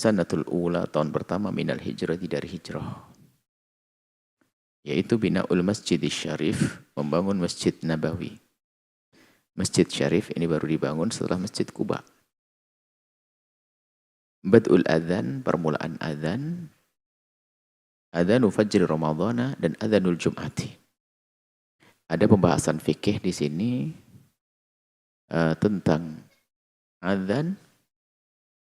as-sanatul ula, tahun pertama minal hijrah, dari hijrah. Yaitu bina'ul masjid syarif, membangun masjid Nabawi. Masjid Syarif ini baru dibangun setelah Masjid Quba. Bad'ul adzan, permulaan adzan, adzanu fajr Ramadhana dan adzanul Jum'ati. Ada pembahasan fikih di sini tentang adzan,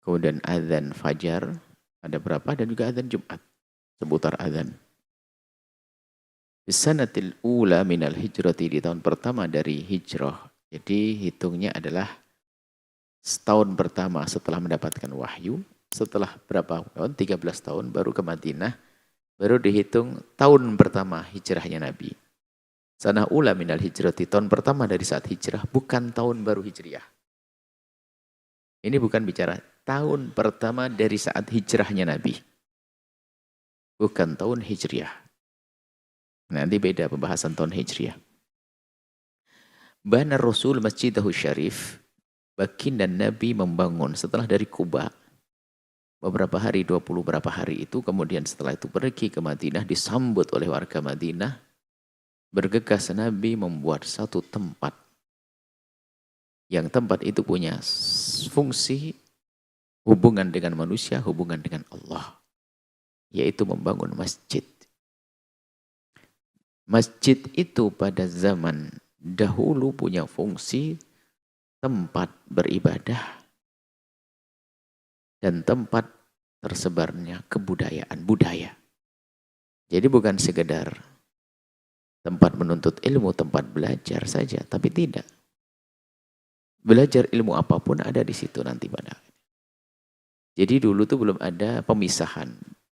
kemudian adzan fajar ada berapa, dan juga adzan Jumat, seputar adzan. Bisanatil ula minal hijrati, di tahun pertama dari hijrah. Jadi hitungnya adalah setahun pertama setelah mendapatkan wahyu, setelah berapa tahun, 13 tahun baru ke Madinah, baru dihitung tahun pertama hijrahnya Nabi. Sanah ula minal hijrati, tahun pertama dari saat hijrah, bukan tahun baru hijriah. Ini bukan bicara tahun pertama dari saat hijrahnya Nabi. Bukan tahun hijriah. Nanti beda pembahasan tahun hijriah. Bana Rasul Masjidahu Syarif, baginda Nabi membangun setelah dari Quba beberapa hari, 20 berapa hari itu, kemudian setelah itu pergi ke Madinah, disambut oleh warga Madinah, bergegas Nabi membuat satu tempat, yang tempat itu punya fungsi hubungan dengan manusia, hubungan dengan Allah, yaitu membangun masjid. Masjid itu pada zaman dahulu punya fungsi tempat beribadah dan tempat tersebarnya kebudayaan, budaya. Jadi bukan sekedar tempat menuntut ilmu, tempat belajar saja, tapi tidak. Belajar ilmu apapun ada di situ nanti pada. Jadi dulu tuh belum ada pemisahan.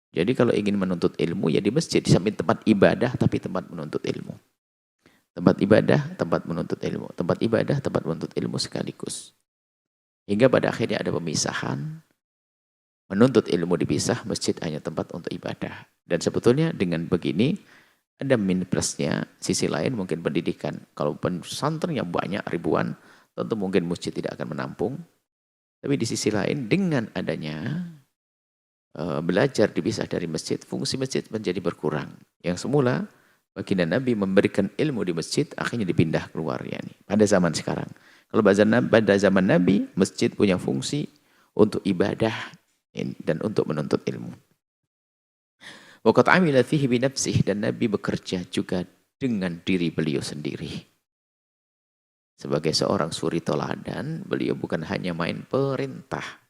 Jadi kalau ingin menuntut ilmu ya di masjid, di samping tempat ibadah tapi tempat menuntut ilmu. Tempat ibadah, tempat menuntut ilmu. Tempat ibadah, tempat menuntut ilmu sekaligus. Hingga pada akhirnya ada pemisahan. Menuntut ilmu dipisah, masjid hanya tempat untuk ibadah. Dan sebetulnya dengan begini, ada min plusnya, sisi lain mungkin pendidikan. Kalau pesantrennya banyak, ribuan, tentu mungkin masjid tidak akan menampung. Tapi di sisi lain, dengan adanya belajar dipisah dari masjid, fungsi masjid menjadi berkurang. Yang semula, baginda Nabi memberikan ilmu di masjid, akhirnya dipindah keluar ya, pada zaman sekarang. Kalau pada zaman Nabi, masjid punya fungsi untuk ibadah dan untuk menuntut ilmu. Waqad amila fihi binafsih, dan Nabi bekerja juga dengan diri beliau sendiri. Sebagai seorang suri toladan, beliau bukan hanya main perintah.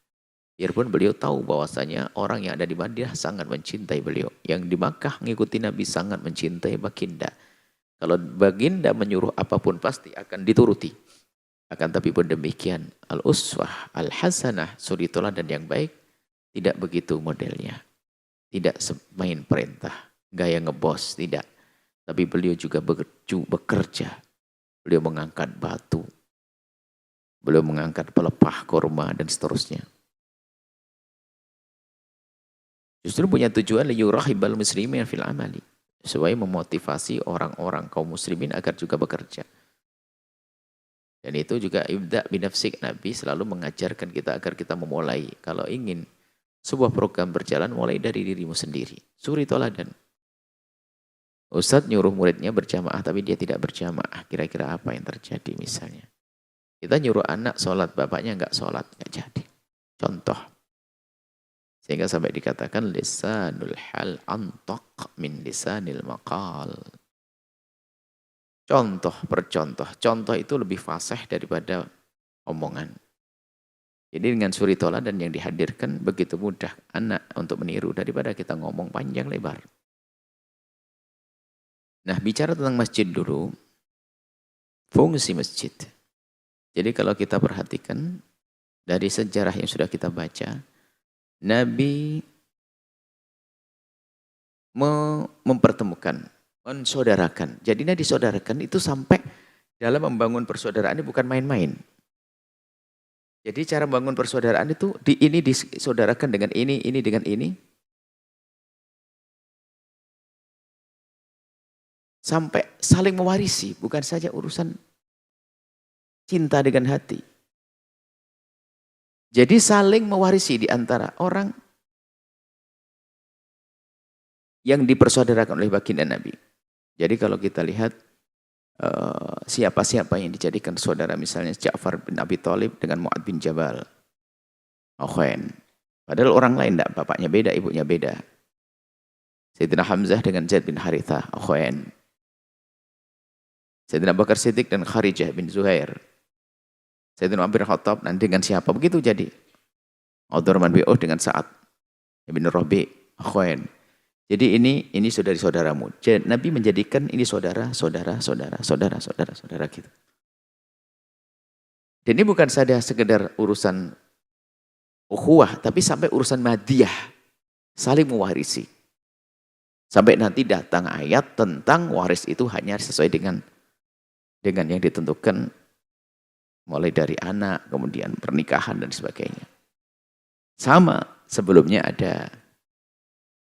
Biarpun beliau tahu bahwasanya orang yang ada di Madinah sangat mencintai beliau. Yang di Makkah mengikuti Nabi sangat mencintai baginda. Kalau baginda menyuruh apapun pasti akan dituruti. Akan tapi pun demikian, al-uswah, al-hasanah, suri toladan yang baik, tidak begitu modelnya. Tidak main perintah, gaya ngebos, tidak. Tapi beliau juga bekerja. Beliau mengangkat batu. Beliau mengangkat pelepah kurma dan seterusnya. Justru punya tujuan liyurahibal muslimin fil amali, supaya memotivasi orang-orang kaum muslimin agar juga bekerja. Dan itu juga ibda' binafsik, Nabi selalu mengajarkan kita agar kita memulai. Kalau ingin sebuah program berjalan, mulai dari dirimu sendiri. Suri toladan. Ustadz nyuruh muridnya berjamaah, tapi dia tidak berjamaah. Kira-kira apa yang terjadi misalnya? Kita nyuruh anak sholat, bapaknya nggak sholat, nggak jadi. Contoh. Sehingga sampai dikatakan lisanul hal antaq min lisanil maqal. Contoh per contoh. Contoh itu lebih fasih daripada omongan. Jadi dengan suri toladan yang dihadirkan begitu mudah anak untuk meniru daripada kita ngomong panjang lebar. Nah, bicara tentang masjid dulu, fungsi masjid. Jadi kalau kita perhatikan dari sejarah yang sudah kita baca, Nabi mempertemukan, mensaudarakan. Jadi Nabi disaudarakan itu sampai dalam membangun persaudaraan ini bukan main-main. Jadi cara membangun persaudaraan itu ini disaudarakan dengan ini dengan ini. Sampai saling mewarisi, bukan saja urusan cinta dengan hati. Jadi saling mewarisi di antara orang yang dipersaudarakan oleh baginda Nabi. Jadi kalau kita lihat siapa-siapa yang dijadikan saudara, misalnya Ja'far bin Abi Thalib dengan Mu'ad bin Jabal, akhain. Padahal orang lain tidak, bapaknya beda, ibunya beda. Sayyidina Hamzah dengan Zaid bin Harithah, akhain. Sayyidina Bakar Siddiq dan Kharijah bin Zuhair. Sayyidina Umar bin Khattab dan dengan siapa? Begitu jadi. Abdurrahman bin Auf dengan Sa'ad bin Rabi, akhain. Jadi ini saudari-saudaramu. Jadi Nabi menjadikan ini saudara gitu. Dan ini bukan saja sekedar urusan ukhuwah, tapi sampai urusan madiyah, saling mewarisi. Sampai nanti datang ayat tentang waris itu hanya sesuai dengan yang ditentukan, mulai dari anak, kemudian pernikahan dan sebagainya. Sama sebelumnya ada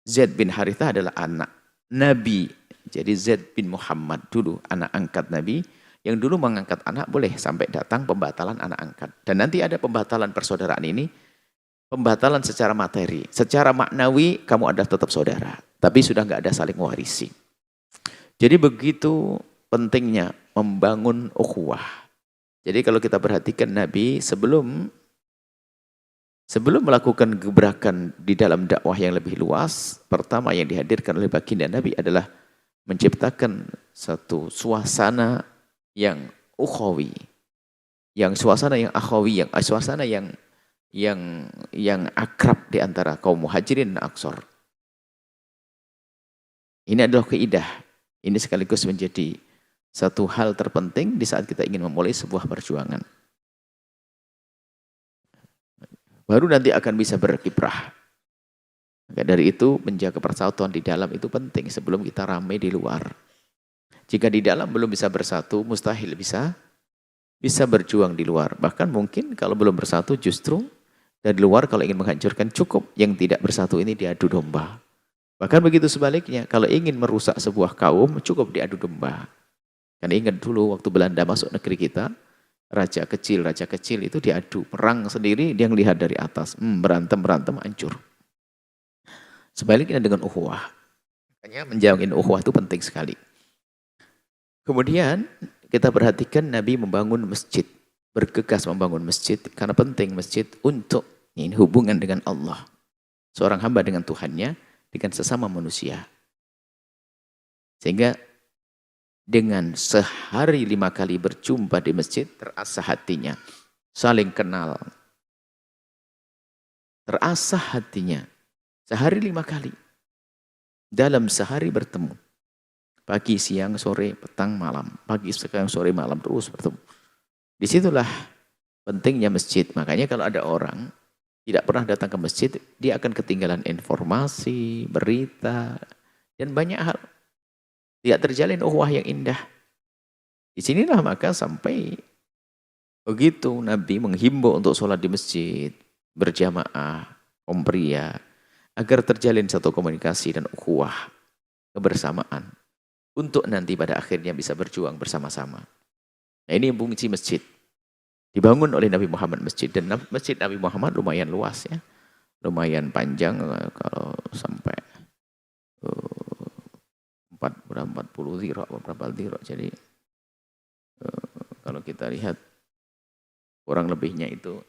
Zaid bin Harithah adalah anak Nabi. Jadi Zaid bin Muhammad dulu anak angkat Nabi, yang dulu mengangkat anak boleh sampai datang pembatalan anak angkat. Dan nanti ada pembatalan persaudaraan ini, pembatalan secara materi. Secara maknawi kamu adalah tetap saudara, tapi sudah nggak ada saling mewarisi. Jadi begitu pentingnya membangun ukhuwah. Jadi kalau kita perhatikan Nabi sebelum melakukan gebrakan di dalam dakwah yang lebih luas, pertama yang dihadirkan oleh baginda Nabi adalah menciptakan satu suasana yang ukhawi, yang suasana yang akhawi, yang suasana yang akrab di antara kaum muhajirin dan ansor. Ini adalah kaidah. Ini sekaligus menjadi satu hal terpenting di saat kita ingin memulai sebuah perjuangan. Baru nanti akan bisa berkiprah. Maka dari itu menjaga persatuan di dalam itu penting sebelum kita ramai di luar. Jika di dalam belum bisa bersatu, mustahil bisa berjuang di luar. Bahkan mungkin kalau belum bersatu justru dari luar kalau ingin menghancurkan cukup. Yang tidak bersatu ini diadu domba. Bahkan begitu sebaliknya, kalau ingin merusak sebuah kaum cukup diadu domba. Karena ingat dulu waktu Belanda masuk negeri kita, raja kecil itu diadu, perang sendiri dia melihat dari atas, berantem hancur. Sebaliknya dengan ukhuwah. Makanya menjamin ukhuwah itu penting sekali. Kemudian kita perhatikan Nabi membangun masjid, bergegas membangun masjid karena penting masjid untuk ini hubungan dengan Allah. Seorang hamba dengan Tuhannya, dengan sesama manusia. Sehingga dengan sehari 5 kali berjumpa di masjid, terasa hatinya. Saling kenal. Terasa hatinya. Sehari 5 kali. Dalam sehari bertemu. Pagi, siang, sore, petang, malam. Pagi, siang, sore, malam. Terus bertemu. Disitulah pentingnya masjid. Makanya kalau ada orang tidak pernah datang ke masjid, dia akan ketinggalan informasi, berita, dan banyak hal. Tidak terjalin ukhuwah yang indah. Di sinilah maka sampai begitu Nabi menghimbau untuk sholat di masjid, berjamaah, kaum pria, agar terjalin satu komunikasi dan ukhuwah, kebersamaan, untuk nanti pada akhirnya bisa berjuang bersama-sama. Nah ini fungsi masjid. Dibangun oleh Nabi Muhammad masjid, dan masjid Nabi Muhammad lumayan luas ya. Lumayan panjang kalau sampai 40 dhira, berapa dhira. Jadi kalau kita lihat kurang lebihnya itu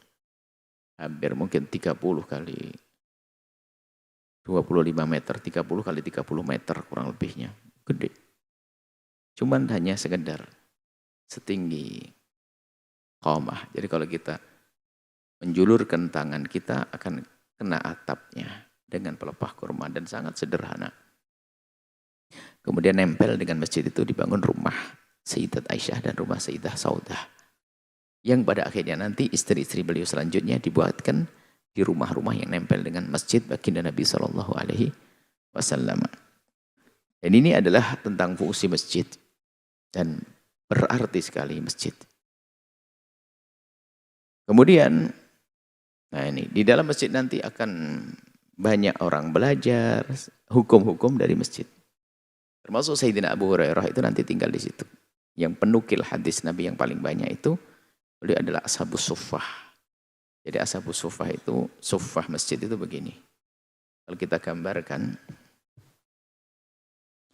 hampir mungkin 30 kali 25 meter, 30 kali 30 meter kurang lebihnya. Gede. Cuman hanya sekedar setinggi qamah. Jadi kalau kita menjulurkan tangan, kita akan kena atapnya dengan pelepah kurma dan sangat sederhana. Kemudian nempel dengan masjid itu dibangun rumah Sayyidat Aisyah dan rumah Sayyidah Saudah. Yang pada akhirnya nanti istri-istri beliau selanjutnya dibuatkan di rumah-rumah yang nempel dengan masjid baginda Nabi SAW. Dan ini adalah tentang fungsi masjid. Dan berarti sekali masjid. Kemudian, nah ini di dalam masjid nanti akan banyak orang belajar hukum-hukum dari masjid. Termasuk Sayyidina Abu Hurairah itu nanti tinggal di situ. Yang penukil hadis Nabi yang paling banyak itu beliau adalah Ashabus Suffah. Jadi Ashabus Suffah itu, suffah masjid itu begini. Kalau kita gambarkan,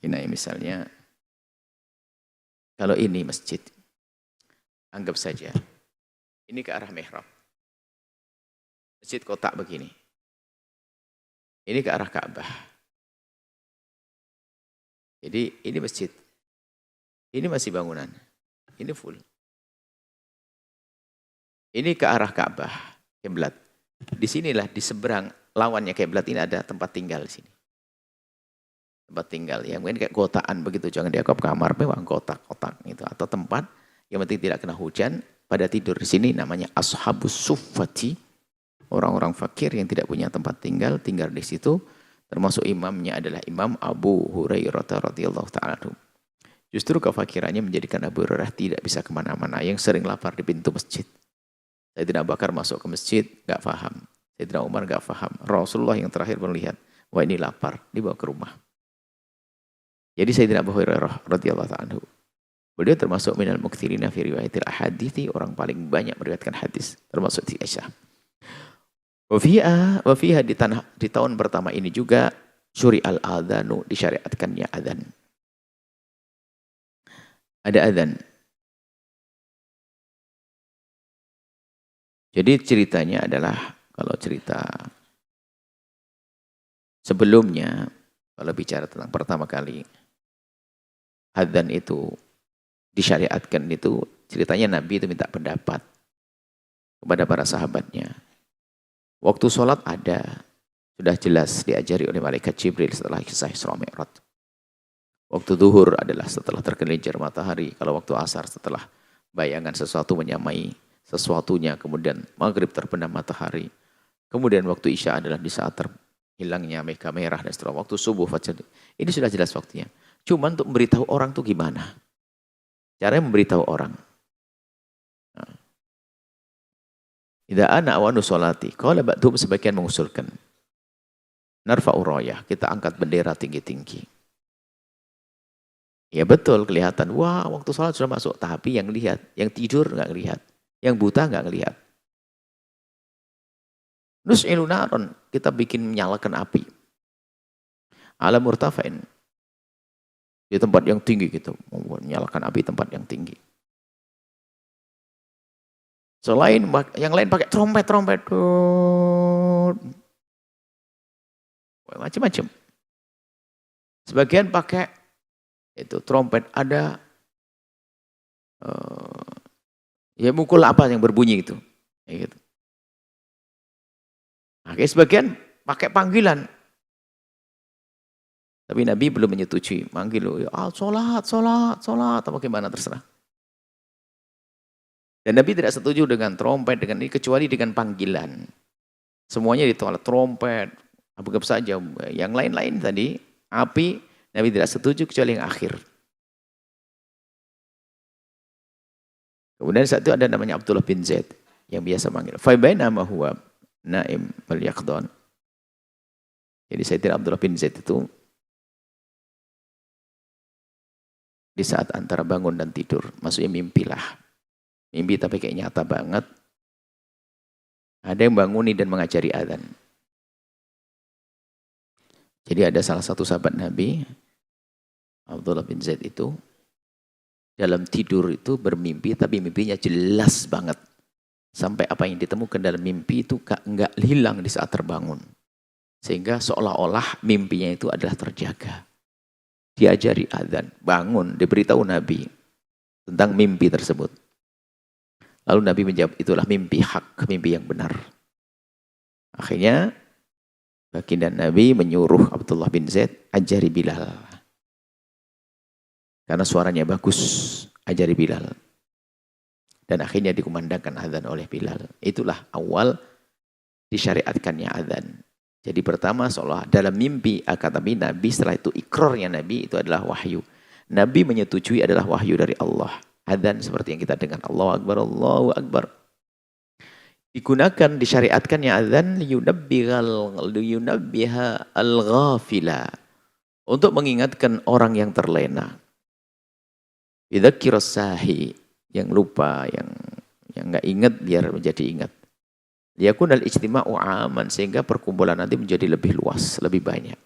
Ini misalnya, kalau ini masjid, anggap saja, ini ke arah mihrab. Masjid kotak begini. Ini ke arah Ka'bah. Jadi ini masjid. Ini masih bangunan. Ini full. Ini ke arah Ka'bah, kiblat. Disinilah di seberang lawannya kiblat ini ada tempat tinggal di sini. Tempat tinggal yang mungkin kayak kotaan begitu, jangan dianggap kamar mewah, kotak-kotak gitu, atau tempat yang penting tidak kena hujan. Pada tidur di sini namanya ashabus suffati, orang-orang fakir yang tidak punya tempat tinggal di situ. Termasuk imamnya adalah Imam Abu Hurairah radhiyallahu ta'ala anhu. Justru kefakirannya menjadikan Abu Hurairah tidak bisa kemana-mana, yang sering lapar di pintu masjid. Sayyidina Abu Bakar masuk ke masjid, nggak paham. Sayyidina Umar nggak paham. Rasulullah yang terakhir melihat, wah ini lapar, dibawa ke rumah. Jadi Sayyidina Abu Hurairah radhiyallahu ta'ala anhu, beliau termasuk minal mukthirina fi riwayatil ahadithi, orang paling banyak meriwayatkan hadis, termasuk di Aisyah. Wa fiha di tahun pertama ini juga syuri al-adhanu, disyariatkannya adzan. Ada adzan. Jadi ceritanya adalah, kalau cerita sebelumnya, kalau bicara tentang pertama kali adzan itu disyariatkan itu, ceritanya Nabi itu minta pendapat kepada para sahabatnya. Waktu sholat ada, sudah jelas diajari oleh malaikat Jibril setelah kisah Isra Mi'raj. Waktu zuhur adalah setelah tergelincir matahari. Kalau waktu asar setelah bayangan sesuatu menyamai sesuatunya, kemudian maghrib terbenam matahari. Kemudian waktu isya adalah di saat terhilangnya mega merah dan setelah waktu subuh fajar. Ini sudah jelas waktunya. Cuma untuk memberitahu orang itu gimana? Caranya memberitahu orang. Idza ana awanu sholati, qala ba'dhum, sebagian mengusulkan, narfa'u rayah, kita angkat bendera tinggi-tinggi. Ya betul, kelihatan. Wah, waktu sholat sudah masuk. Tapi yang lihat, yang tidur nggak lihat, yang buta nggak lihat. Nus'ilu naron, kita bikin menyalakan api. Ala murtafa'in, di tempat yang tinggi gitu, menyalakan api tempat yang tinggi. Selain yang lain pakai trompet, macam-macam. Sebagian pakai itu trompet, ada ya mukul apa yang berbunyi itu, gitu. Oke, sebagian pakai panggilan. Tapi Nabi belum menyetujui, manggil, ya, sholat, atau bagaimana terserah. Dan Nabi tidak setuju dengan trompet, dengan ini, kecuali dengan panggilan. Semuanya ditolak, trompet, apa saja. Yang lain-lain tadi, api, Nabi tidak setuju kecuali yang akhir. Kemudian saat itu ada namanya Abdullah bin Zaid, yang biasa manggil. Fabainama huwa naim wal yaqdan. Jadi Sayyidina Abdullah bin Zaid itu, di saat antara bangun dan tidur, maksudnya mimpilah. Mimpi tapi kayak nyata banget. Ada yang banguni dan mengajari adzan. Jadi ada salah satu sahabat Nabi, Abdullah bin Zaid itu, dalam tidur itu bermimpi, tapi mimpinya jelas banget. Sampai apa yang ditemukan dalam mimpi itu enggak hilang di saat terbangun. Sehingga seolah-olah mimpinya itu adalah terjaga. Diajari adzan, bangun, diberitahu Nabi tentang mimpi tersebut. Lalu Nabi menjawab, itulah mimpi hak, mimpi yang benar. Akhirnya baginda Nabi menyuruh Abdullah bin Zaid, ajari Bilal. Karena suaranya bagus, ajari Bilal. Dan akhirnya dikumandangkan adzan oleh Bilal. Itulah awal disyariatkannya adzan. Jadi pertama seolah dalam mimpi, kata Nabi, setelah itu ikrarnya Nabi itu adalah wahyu. Nabi menyetujui adalah wahyu dari Allah. Adzan seperti yang kita dengar, Allahu Akbar, Allahu Akbar. Digunakan, disyariatkannya adzan liyunabbiha al-ghafila, untuk mengingatkan orang yang terlena. Bidzakkiras sahi, yang lupa, yang enggak ingat biar menjadi ingat. Liyakunal ijtima'u aman, sehingga perkumpulan nanti menjadi lebih luas, lebih banyak.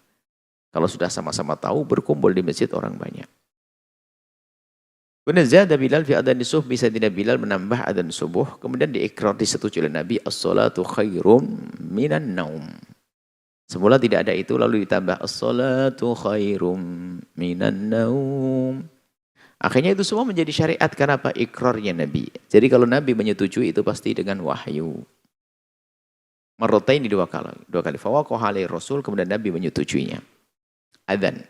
Kalau sudah sama-sama tahu, berkumpul di masjid orang banyak. Kemudian zada Bilal fi adhan subuh, bisa tidak Bilal menambah adhan subuh, kemudian diikrar, disetujui oleh Nabi, as-salatu khairum minan naum. Semula tidak ada itu, lalu ditambah as-salatu khairum minan naum. Akhirnya itu semua menjadi syariat, karena apa? Ikrarnya Nabi. Jadi kalau Nabi menyetujui itu pasti dengan wahyu. Marrotain dua kali. Fawaqaha alaihi Rasul, kemudian Nabi menyetujuinya. Adzan.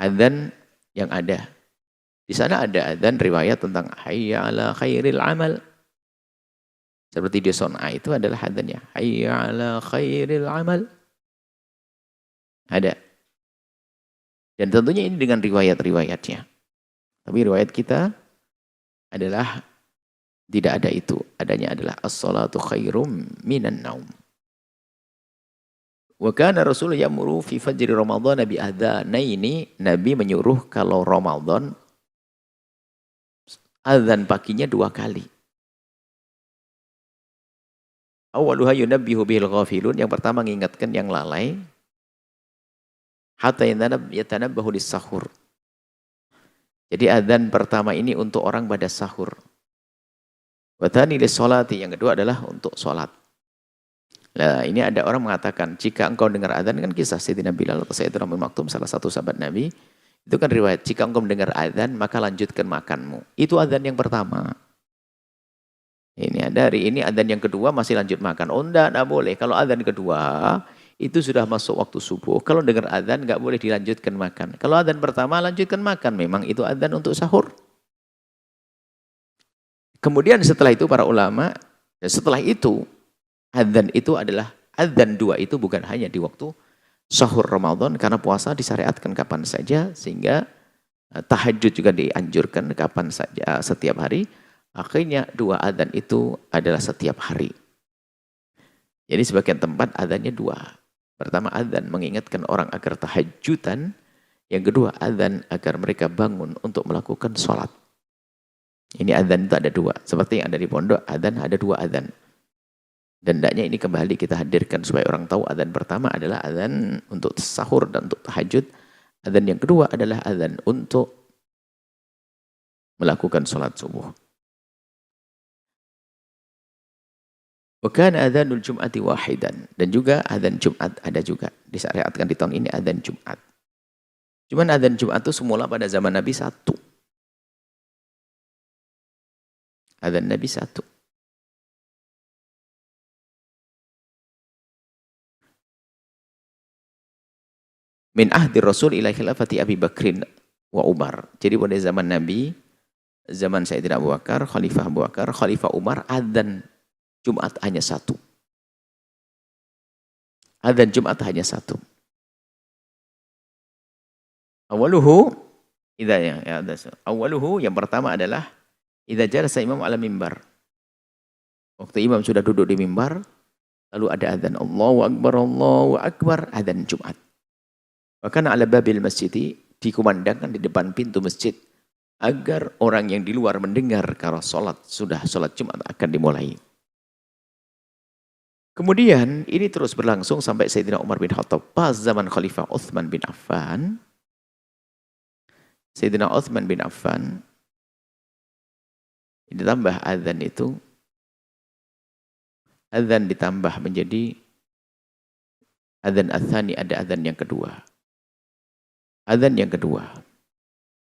Adzan yang ada. Di sana ada adzan riwayat tentang hayya ala khairil amal. Seperti di Son'a itu adalah adzannya. Hayya ala khairil amal. Ada. Dan tentunya ini dengan riwayat-riwayatnya. Tapi riwayat kita adalah tidak ada itu. Adanya adalah as-salatu khairum minan naum. Wa kana Rasul ya'muru fi fajri Ramadan bi adzanaini. Nabi menyuruh kalau Ramadan azan paginya 2 kali. Awaluha yunabbihu bihil ghafilun. Yang pertama mengingatkan yang lalai. Hatta yatanabbahu lis-sahur. Jadi azan pertama ini untuk orang pada sahur. Wa tsani lis-sholati. Yang kedua adalah untuk sholat. Nah, ini ada orang mengatakan, jika engkau dengar azan, kan kisah Sayyidina Bilal atau Sayyidina Umm Maktum, salah satu sahabat Nabi, itu kan riwayat, jika engkau mendengar azan, maka lanjutkan makanmu. Itu azan yang pertama. Ini ada hari ini azan yang kedua masih lanjut makan. Oh enggak boleh. Kalau azan kedua, itu sudah masuk waktu subuh. Kalau dengar azan, enggak boleh dilanjutkan makan. Kalau azan pertama, lanjutkan makan. Memang itu azan untuk sahur. Kemudian setelah itu para ulama, dan setelah itu, adzan itu adalah, adzan 2 itu bukan hanya di waktu sahur Ramadan, karena puasa disyariatkan kapan saja, sehingga tahajud juga dianjurkan kapan saja, setiap hari. Akhirnya 2 adzan itu adalah setiap hari. Jadi sebagian tempat adzannya 2. Pertama adzan mengingatkan orang agar tahajudan, yang kedua adzan agar mereka bangun untuk melakukan sholat. Ini adzan itu ada 2. Seperti yang ada di pondok, adzan ada 2 adzan. Dan hendaknya ini kembali kita hadirkan supaya orang tahu adzan pertama adalah adzan untuk sahur dan untuk tahajud. Adzan yang kedua adalah adzan untuk melakukan sholat subuh. Wa kana adzanul Jum'ati wahidan. Dan juga adzan Jumat ada juga. Disyariatkan di tahun ini adzan Jumat. Cuman adzan Jumat itu semula pada zaman Nabi 1. Adzan Nabi 1. Min ahdi Rasul ila khilafati Abi Bakrin wa Umar. Jadi pada zaman Nabi, zaman Sayyidina Abu Bakar, Khalifah Umar, adzan Jumat hanya 1. Adzan Jumat hanya 1. Awaluhu, awaluhu yang pertama adalah idza jalasa imam ala mimbar. Waktu imam sudah duduk di mimbar, lalu ada adzan Allahu Akbar, adzan Jumat. Bahkan ala babil masjid, dikumandangkan di depan pintu masjid agar orang yang di luar mendengar kalau sholat Jumat akan dimulai. Kemudian ini terus berlangsung sampai Sayyidina Umar bin Khattab pas zaman Khalifah Utsman bin Affan. Sayyidina Utsman bin Affan ditambah adzan itu, adzan ditambah menjadi adzan ats-tsani, ada adzan yang kedua. Adzan yang kedua.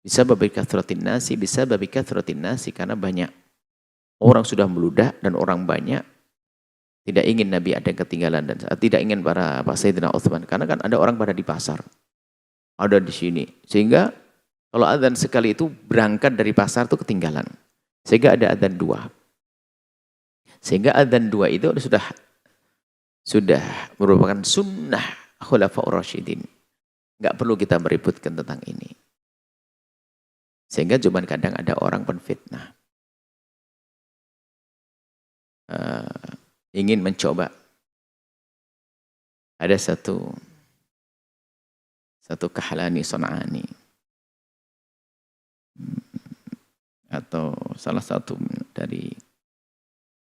Bisa babi kathratin nasi, karena banyak orang sudah meludah dan orang banyak. Tidak ingin Nabi ada yang ketinggalan dan tidak ingin para Sayyidina Utsman, karena kan ada orang pada di pasar, ada di sini, sehingga kalau adzan sekali itu berangkat dari pasar itu ketinggalan, sehingga ada adzan 2. Sehingga adzan 2 itu sudah merupakan sunnah Khulafaur Rasyidin. Enggak perlu kita meributkan tentang ini. Sehingga cuma kadang ada orang penfitnah. Ingin mencoba. Ada satu Kahlani Son'ani, atau salah satu dari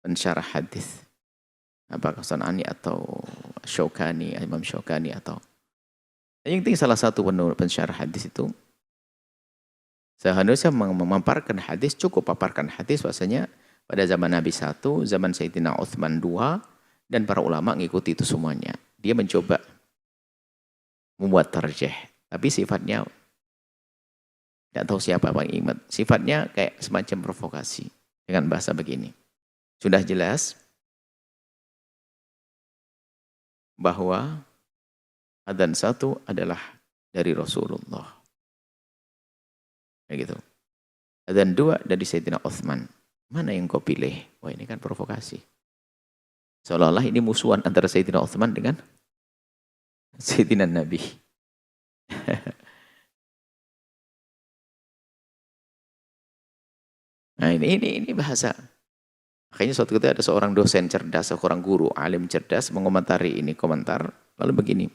pensyarah hadis, apakah Son'ani atau Syaukani, Imam Syaukani, atau Yang penting salah satu pensyarah hadis itu seharusnya memaparkan hadis, cukup paparkan hadis bahasanya pada zaman Nabi 1, zaman Sayyidina Utsman 2, dan para ulama ngikuti itu semuanya. Dia mencoba membuat tarjih, tapi sifatnya tidak tahu siapa Bang Imat. Sifatnya kayak semacam provokasi dengan bahasa begini. Sudah jelas bahwa adzan 1 adalah dari Rasulullah. Kayak gitu. Adzan 2 dari Sayyidina Utsman. Mana yang kau pilih? Wah, ini kan provokasi. Seolah-olah ini musuhan antara Sayyidina Utsman dengan Sayyidina Nabi. Nah, ini bahasa. Makanya suatu ketika ada seorang dosen cerdas, seorang guru, alim cerdas mengomentari ini komentar, lalu begini.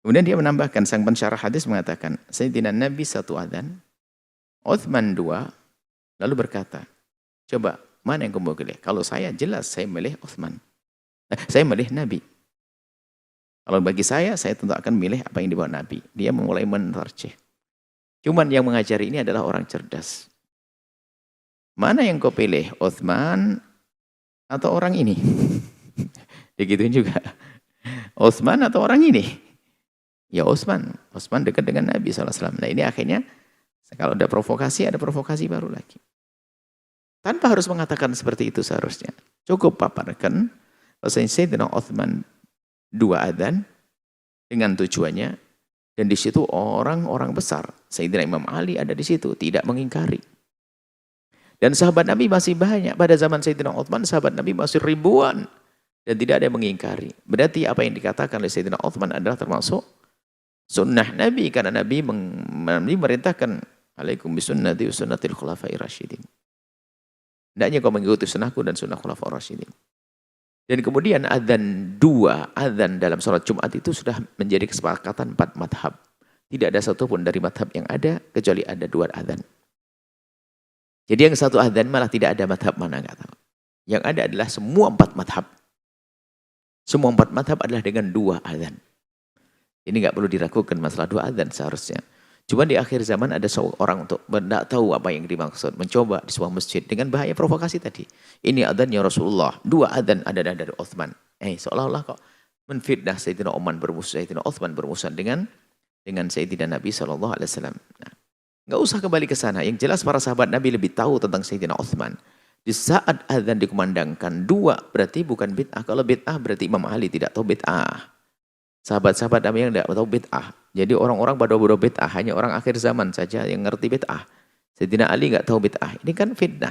Kemudian dia menambahkan, sang pensyarah hadis mengatakan, Sayyidina Nabi 1 adzan, Utsman 2, lalu berkata, coba mana yang kamu pilih? Kalau saya jelas saya milih Utsman. Saya milih Nabi. Kalau bagi saya tentu akan milih apa yang dibawa Nabi. Dia memulai mentarjih. Cuman yang mengajari ini adalah orang cerdas. Mana yang kau pilih? Utsman atau orang ini? Digituin juga. Utsman atau orang ini? Ya Utsman. Utsman dekat dengan Nabi SAW. Nah ini akhirnya kalau ada provokasi baru lagi. Tanpa harus mengatakan seperti itu seharusnya. Cukup paparkan bahwasanya Sayyidina Utsman 2 adzan dengan tujuannya, dan di situ orang-orang besar. Sayyidina Imam Ali ada di situ, tidak mengingkari. Dan sahabat Nabi masih banyak. Pada zaman Sayyidina Utsman, sahabat Nabi masih ribuan. Dan tidak ada yang mengingkari. Berarti apa yang dikatakan oleh Sayyidina Utsman adalah termasuk sunnah Nabi. Karena Nabi merintahkan, alaikum bisunnati wa sunnatil khulafai rasyidin. Hendaknya kau mengikuti sunnahku dan sunnah khulafai rasyidin. Dan kemudian adzan 2, adzan dalam sholat Jumat itu sudah menjadi kesepakatan 4 madhab. Tidak ada satupun dari madhab yang ada, kecuali ada 2 adzan. Jadi yang 1 adzan malah tidak ada madhab mana, enggak tahu. Yang ada adalah semua 4 madhab. Semua 4 madhab adalah dengan 2 adzan. Ini enggak perlu diragukan masalah 2 adzan seharusnya. Cuma di akhir zaman ada seorang untuk tidak tahu apa yang dimaksud. Mencoba di sebuah masjid dengan bahaya provokasi tadi. Ini adzannya Rasulullah. 2 adzan ada dari Utsman. Seolah-olah kok menfitnah Sayyidina Utsman bermusuhan dengan Sayyidina Nabi SAW. Nah, nggak usah kembali ke sana. Yang jelas para sahabat Nabi lebih tahu tentang Sayyidina Utsman. Di saat adzan dikumandangkan 2 berarti bukan bid'ah. Kalau bid'ah berarti Imam Ali tidak tahu bid'ah. Sahabat-sahabat Nabi yang tidak tahu bid'ah. Jadi orang-orang bodoh-bodoh bid'ah. Hanya orang akhir zaman saja yang ngerti bid'ah. Sayyidina Ali nggak tahu bid'ah. Ini kan fitnah.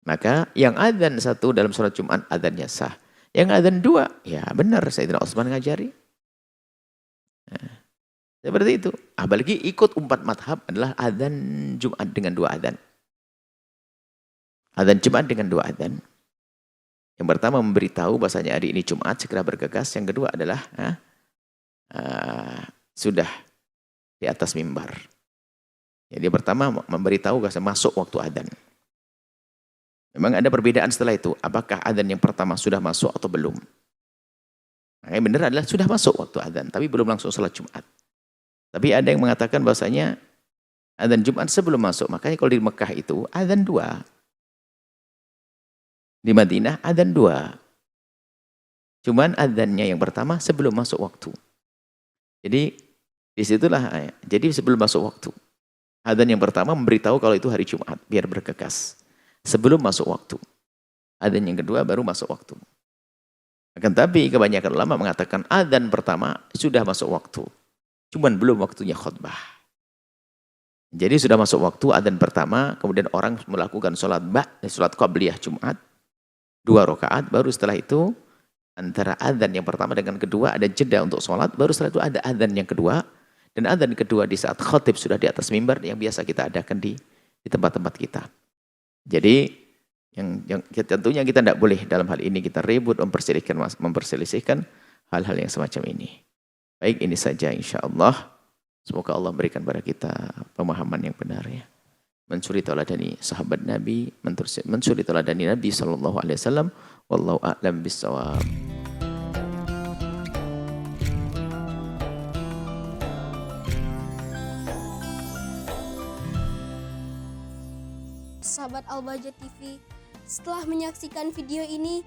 Maka yang adzan 1 dalam sholat Jumat adzannya sah. Yang adzan 2, ya benar Sayyidina Utsman ngajari. Nah, seperti itu. Apalagi ikut 4 madhab adalah adzan Jumat dengan 2 adzan. Adzan Jumat dengan 2 adzan. Yang pertama memberitahu bahasanya hari ini Jumat, segera bergegas. Yang kedua adalah sudah di atas mimbar. Jadi pertama memberitahu bahasa masuk waktu adzan. Memang ada perbedaan setelah itu. Apakah adzan yang pertama sudah masuk atau belum? Nah, yang benar adalah sudah masuk waktu adzan, tapi belum langsung salat Jumat. Tapi ada yang mengatakan bahasanya adzan Jumat sebelum masuk. Makanya kalau di Mekah itu adzan 2. Di Madinah adzan 2. Cuman adzannya yang pertama sebelum masuk waktu. Jadi disitulah, jadi sebelum masuk waktu. Adzan yang pertama memberitahu kalau itu hari Jumat, biar bergegas. Sebelum masuk waktu. Adzan yang kedua baru masuk waktu. Akan tapi kebanyakan ulama mengatakan adzan pertama sudah masuk waktu. Cuman belum waktunya khutbah. Jadi sudah masuk waktu adzan pertama, kemudian orang melakukan sholat qabliyah Jumat. 2 rakaat, baru setelah itu antara adzan yang pertama dengan kedua ada jeda untuk sholat, baru setelah itu ada adzan yang kedua, dan adzan kedua di saat khatib sudah di atas mimbar yang biasa kita adakan di tempat-tempat kita. Jadi yang tentunya kita tidak boleh dalam hal ini kita ribut memperselisihkan hal-hal yang semacam ini. Baik, ini saja insya-Allah. Semoga Allah berikan kepada kita pemahaman yang benar ya. Mencuri tauladani sahabat Nabi, mencuri tauladani Nabi sallallahu alaihi wasallam. Wallahu a'lam bissawab. sahabat Al-Bahjah TV, setelah menyaksikan video ini,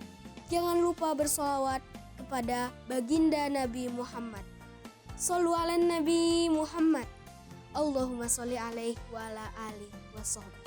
jangan lupa bersolawat kepada baginda Nabi Muhammad. Shollu ala Nabi Muhammad. Allahumma sholli alaihi wa ala alihi wa sahbihi.